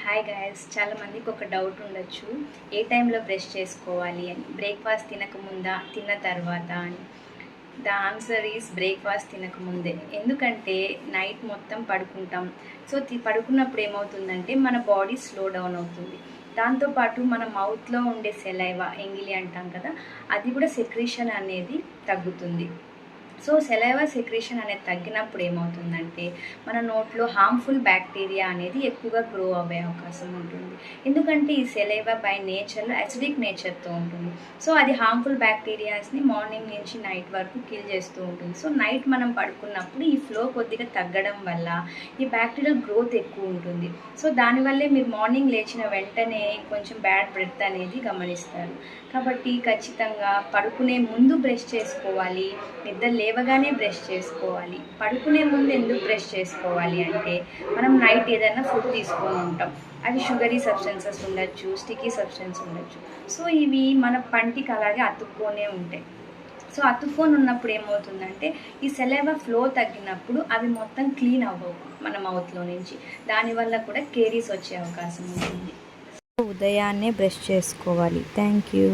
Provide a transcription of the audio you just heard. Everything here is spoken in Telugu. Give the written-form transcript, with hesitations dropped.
హాయ్ గైస్, చాలా మందికి ఒక డౌట్ ఉండొచ్చు, ఏ టైంలో బ్రష్ చేసుకోవాలి అని. బ్రేక్ఫాస్ట్ తినకముందా, తిన్న తర్వాత అని. ద ఆన్సర్ ఈజ్ బ్రేక్ఫాస్ట్ తినకముందే. ఎందుకంటే నైట్ మొత్తం పడుకుంటాం. సో పడుకున్నప్పుడు ఏమవుతుందంటే మన బాడీ స్లో డౌన్ అవుతుంది. దాంతోపాటు మన మౌత్లో ఉండే సెలైవా, ఎంగిలి అంటాం కదా, అది కూడా సెక్రీషన్ అనేది తగ్గుతుంది. సో సెలైవా సెక్రేషన్ అనేది తగ్గినప్పుడు ఏమవుతుందంటే మన నోట్లో హార్మ్ఫుల్ బ్యాక్టీరియా అనేది ఎక్కువగా గ్రో అవ్వే అవకాశం ఉంటుంది. ఎందుకంటే ఈ సెలైవా బై నేచర్లో అసిడిక్ నేచర్తో ఉంటుంది. సో అది హార్మ్ఫుల్ బ్యాక్టీరియాస్ని మార్నింగ్ నుంచి నైట్ వరకు కిల్ చేస్తూ ఉంటుంది. సో నైట్ మనం పడుకున్నప్పుడు ఈ ఫ్లో కొద్దిగా తగ్గడం వల్ల ఈ బ్యాక్టీరియల్ గ్రోత్ ఎక్కువ ఉంటుంది. సో దానివల్లే మీరు మార్నింగ్ లేచిన వెంటనే కొంచెం బ్యాడ్ బ్రెత్ అనేది గమనిస్తారు. కాబట్టి ఖచ్చితంగా పడుకునే ముందు బ్రష్ చేసుకోవాలి, నిద్ర లేవగానే బ్రష్ చేసుకోవాలి. పడుకునే ముందు ఎందుకు బ్రష్ చేసుకోవాలి అంటే మనం నైట్ ఏదైనా ఫుడ్ తీసుకొని ఉంటాం, అవి షుగరీ సబ్స్టెన్సెస్ ఉండొచ్చు, స్టిక్కీ సబ్స్టెన్స్ ఉండొచ్చు. సో ఇవి మన పంటికి అలాగే అతుక్కొనే ఉంటాయి. సో అతుక్కొని ఉన్నప్పుడు ఏమవుతుందంటే ఈ సెలైవా ఫ్లో తగ్గినప్పుడు అవి మొత్తం క్లీన్ అవ్వవు మన మౌత్లో నుంచి. దానివల్ల కూడా కేరీస్ వచ్చే అవకాశం ఉంటుంది. ఉదయాన్నే బ్రష్ చేసుకోవాలి. Thank you.